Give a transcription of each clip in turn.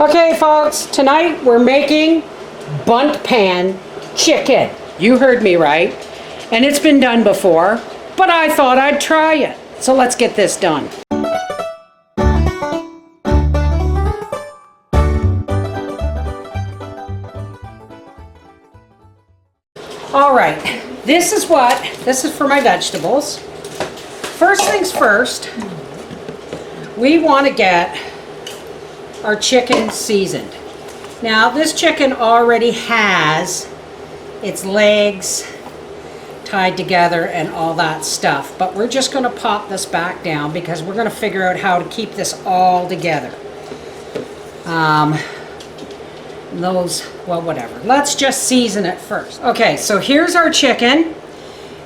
Okay folks, tonight we're making Bundt Pan Chicken. You heard me right. And it's been done before, but I thought I'd try it. So let's get this done. All right, this is for my vegetables. First things first, we want to get our chicken seasoned. Now this chicken already has its legs tied together and all that stuff, but we're just going to pop this back down because we're going to figure out how to keep this all together. Well, whatever. Let's just season it first. Okay, so here's our chicken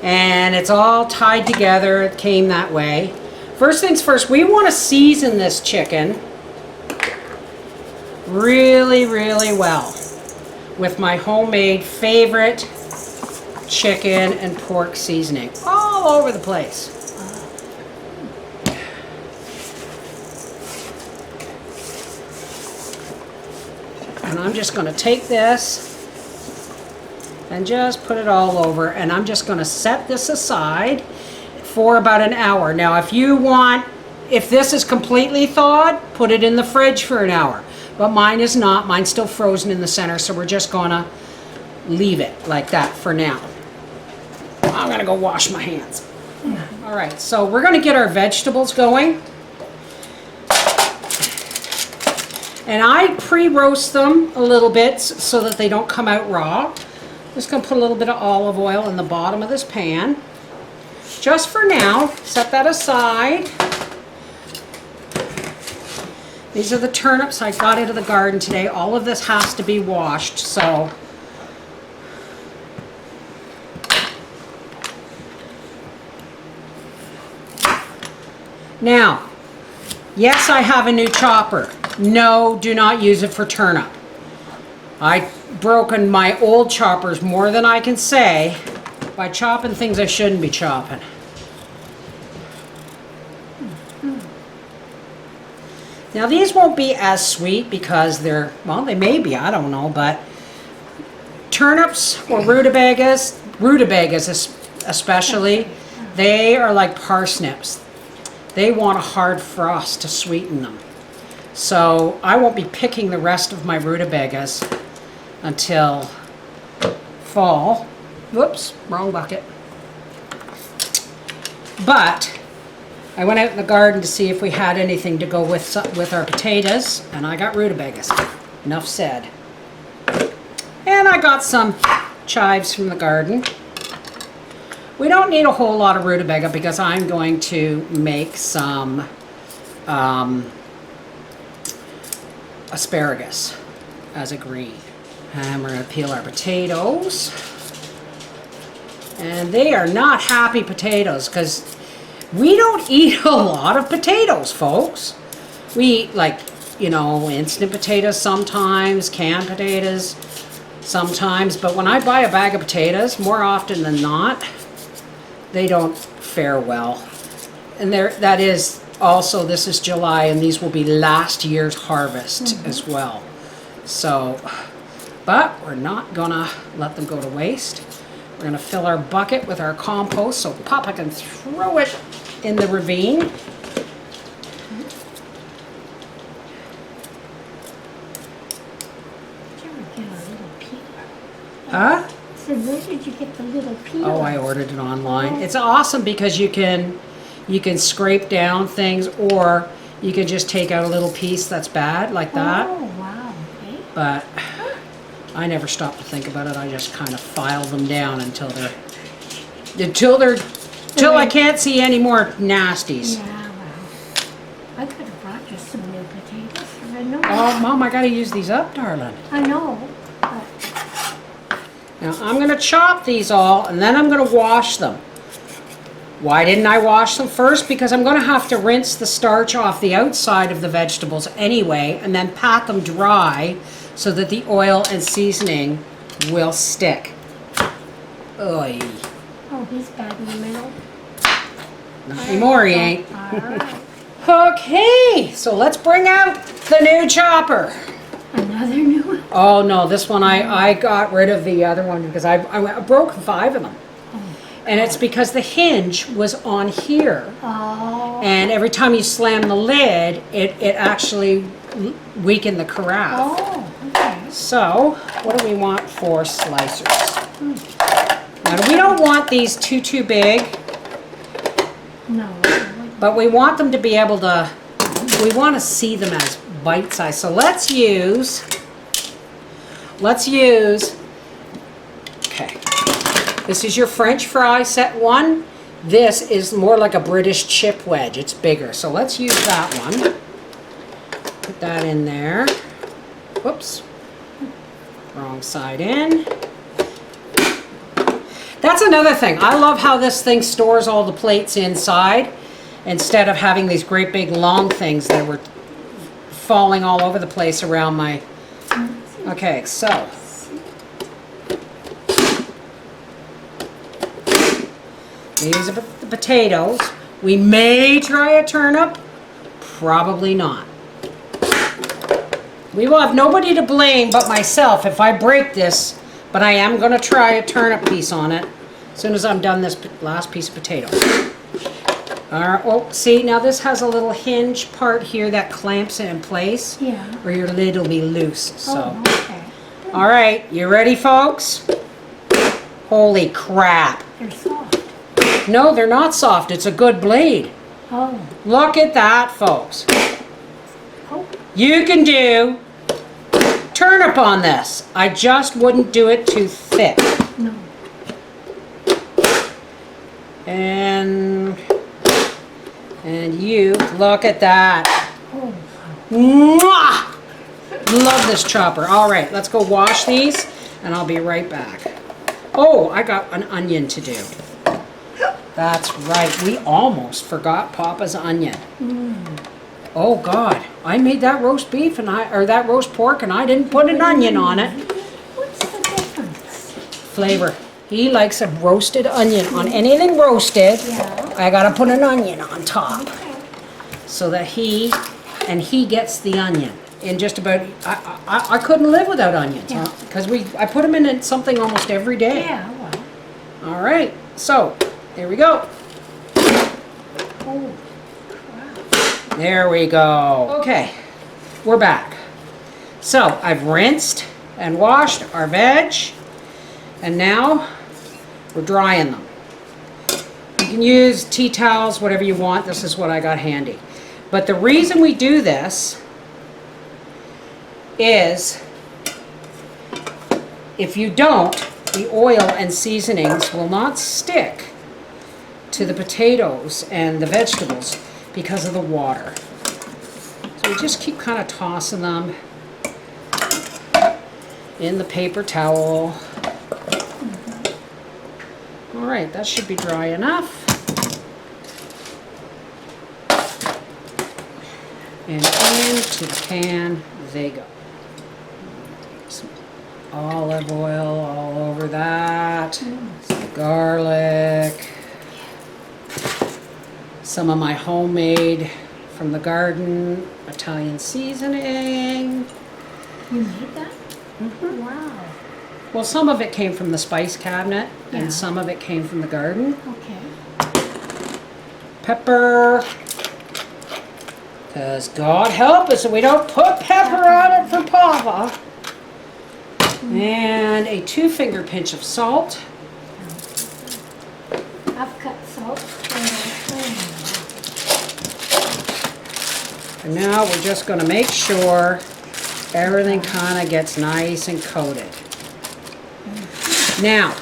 and it's all tied together. It came that way. First things first, we want to season this chicken really, really well with my homemade favorite chicken and pork seasoning all over the place. And I'm just going to take this and just put it all over, and I'm just going to set this aside for about an hour. Now if this is completely thawed, put it in the fridge for an hour. But mine is not. Mine's still frozen in the center, so we're just gonna leave it like that for now. I'm gonna go wash my hands. All right, so we're gonna get our vegetables going. And I pre-roast them a little bit so that they don't come out raw. Just gonna put a little bit of olive oil in the bottom of this pan. Just for now, set that aside. These are the turnips I got out of the garden today. All of this has to be washed, so. Now, yes, I have a new chopper. No, do not use it for turnip. I've broken my old choppers more than I can say by chopping things I shouldn't be chopping. Now these won't be as sweet because they may be, I don't know, but turnips or rutabagas especially, they are like parsnips. They want a hard frost to sweeten them. So I won't be picking the rest of my rutabagas until fall. Whoops, wrong bucket. But I went out in the garden to see if we had anything to go with our potatoes, and I got rutabagas. Enough said. And I got some chives from the garden. We don't need a whole lot of rutabaga because I'm going to make some asparagus as a green. And we're going to peel our potatoes. And they are not happy potatoes because we don't eat a lot of potatoes, folks. We eat, instant potatoes sometimes, canned potatoes sometimes, but when I buy a bag of potatoes, more often than not, they don't fare well. And this is July, and these will be last year's harvest as well. So, but we're not gonna let them go to waste. We're going to fill our bucket with our compost so Papa can throw it in the ravine. Did you ever get a little peeler? Huh? So where did you get the little peeler? Oh, I ordered it online. It's awesome because you can scrape down things, or you can just take out a little piece that's bad like that. Oh, wow. Okay. But I never stop to think about it. I just kind of file them down until I can't see any more nasties. Yeah, well, I could have brought you some new potatoes. I know. Oh, Mom, I gotta use these up, darling. I know. But Now I'm gonna chop these all, and then I'm gonna wash them. Why didn't I wash them first? Because I'm gonna have to rinse the starch off the outside of the vegetables anyway, and then pat them dry so that the oil and seasoning will stick. Oy. oh, he's bad in the middle. Not anymore, he ain't. All right. Okay, so let's bring out the new chopper. another new one? Oh no, this one I got rid of the other one because I broke 5 of them. And it's because the hinge was on here. Oh. And every time you slam the lid, it actually weakened the carafe. Oh, okay. So, what do we want for slicers? Now, we don't want these too big, No. but we want them to be able to, we want to see them as bite-sized. So let's use, okay, this is your French fry set 1. This is more like a British chip wedge. It's bigger. So let's use that one. Put that in there. Whoops. Wrong side in. That's another thing. I love how this thing stores all the plates inside instead of having these great big long things that were falling all over the place around my... Okay, so... These are the potatoes. We may try a turnip. Probably not. We will have nobody to blame but myself if I break this, but I am going to try a turnip piece on it as soon as I'm done this last piece of potato. Oh, see, now this has a little hinge part here that clamps it in place. Yeah. Or your lid will be loose. So. Oh, okay. All right, you ready, folks? Holy crap. They're soft. No, they're not soft. It's a good blade. Oh. Look at that, folks. Oh. You can do turnip on this. I just wouldn't do it too thick. No. And you, look at that. Oh. Mwah! Love this chopper. All right, let's go wash these and I'll be right back. Oh, I got an onion to do. That's right. We almost forgot Papa's onion. Oh God, I made that roast beef or that roast pork and I didn't put an onion on it. What's the difference? Flavor. He likes a roasted onion on anything roasted. Yeah. I gotta put an onion on top Okay. so that he gets the onion. In just about, I couldn't live without onions because I put them in something almost every day. Yeah, well. All right, so here we go. Oh, crap. There we go. Okay, we're back. So I've rinsed and washed our veg, and now we're drying them. You can use tea towels, whatever you want. This is what I got handy. But the reason we do this is if you don't, the oil and seasonings will not stick to the potatoes and the vegetables because of the water. So we just keep kind of tossing them in the paper towel. All right, that should be dry enough. And into the pan they go. Some olive oil all over that. Some garlic. Some of my homemade from the garden Italian seasoning. You made that? Mm-hmm. Wow. Well, some of it came from the spice cabinet Yeah. and some of it came from the garden. Okay. Pepper. Because God help us if we don't put pepper on it for Papa. And a 2-finger pinch of salt. I've cut salt. And now we're just going to make sure everything kind of gets nice and coated. Now,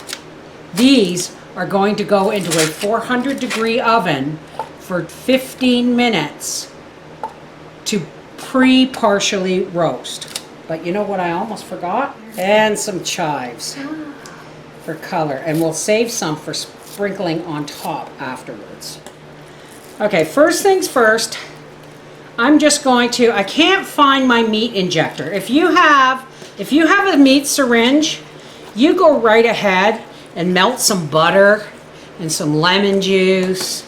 these are going to go into a 400-degree oven for 15 minutes to pre-partially roast. But you know what I almost forgot? And some chives for color. And we'll save some for sprinkling on top afterwards. Okay, first things first, I'm just going to, I can't find my meat injector. If you have a meat syringe, you go right ahead and melt some butter and some lemon juice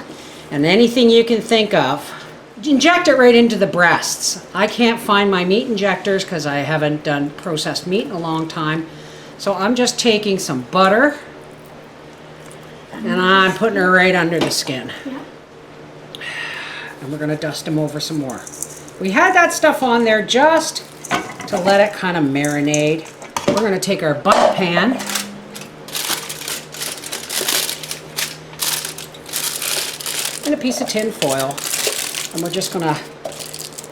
and anything you can think of. inject it right into the breasts. I can't find my meat injectors because I haven't done processed meat in a long time. So I'm just taking some butter and I'm putting her right under the skin. Yeah. And we're gonna dust them over some more. We had that stuff on there just to let it kind of marinate. We're gonna take our Bundt pan. And a piece of tin foil. And we're just gonna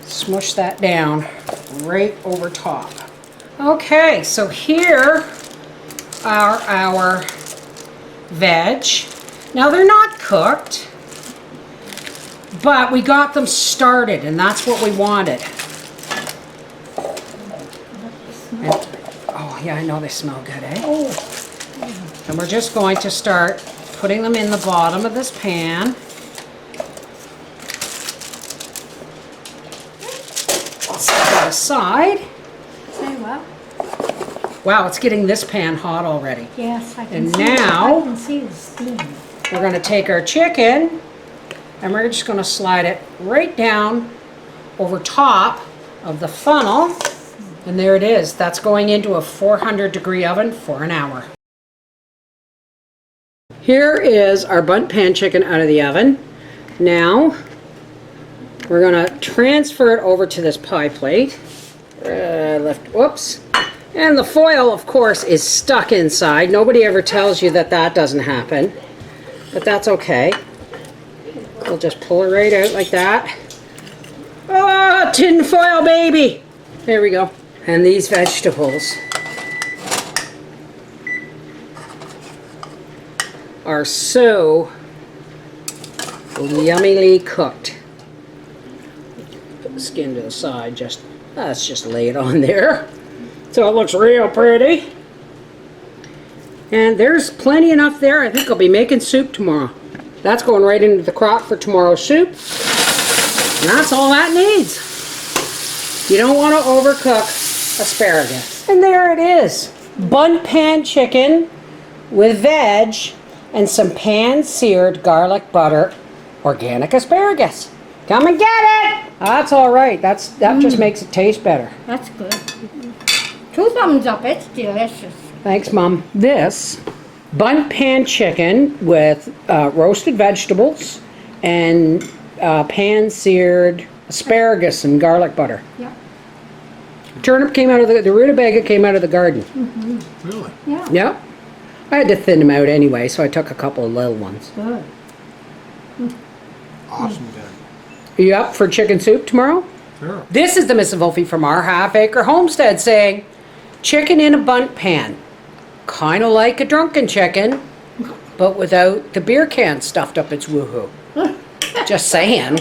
smush that down right over top. Okay, so here are our veg. Now they're not cooked, but we got them started and that's what we wanted. And, oh yeah, I know they smell good, eh? Oh. And we're just going to start putting them in the bottom of this pan. I'll set that aside. Say what? Wow, it's getting this pan hot already. Yes, I can And see now- I can see the steam. We're going to take our chicken and we're just going to slide it right down over top of the funnel. And there it is. That's going into a 400-degree oven for an hour. Here is our Bundt Pan Chicken out of the oven. Now, we're going to transfer it over to this pie plate. Whoops. And the foil, of course, is stuck inside. Nobody ever tells you that that doesn't happen. But that's okay. We'll just pull it right out like that. Oh, tin foil, baby! There we go. And these vegetables are so yummily cooked. Put the skin to the side, let's just lay it on there. So it looks real pretty. And there's plenty enough there. I think I'll be making soup tomorrow. That's going right into the crock for tomorrow's soup. And that's all that needs. You don't want to overcook asparagus. And there it is. Bundt Pan Chicken with veg and some pan-seared garlic butter organic asparagus. Come and get it! That's all right. That just makes it taste better. That's good. 2 thumbs up, it's delicious. Thanks, Mom. This Bundt Pan Chicken with roasted vegetables and pan-seared asparagus and garlic butter. Yeah. Turnip came out of the rutabaga came out of the garden. Mm-hmm. Really? Yeah. Yep. I had to thin them out anyway, so I took a couple of little ones. Good. Awesome, Dan. Are you up for chicken soup tomorrow? Sure. This is the Miss Wolfie from our half-acre homestead saying, chicken in a Bundt pan. Kind of like a drunken chicken, but without the beer can stuffed up its woohoo. Just saying.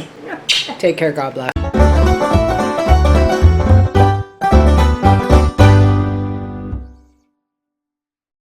Take care, God bless.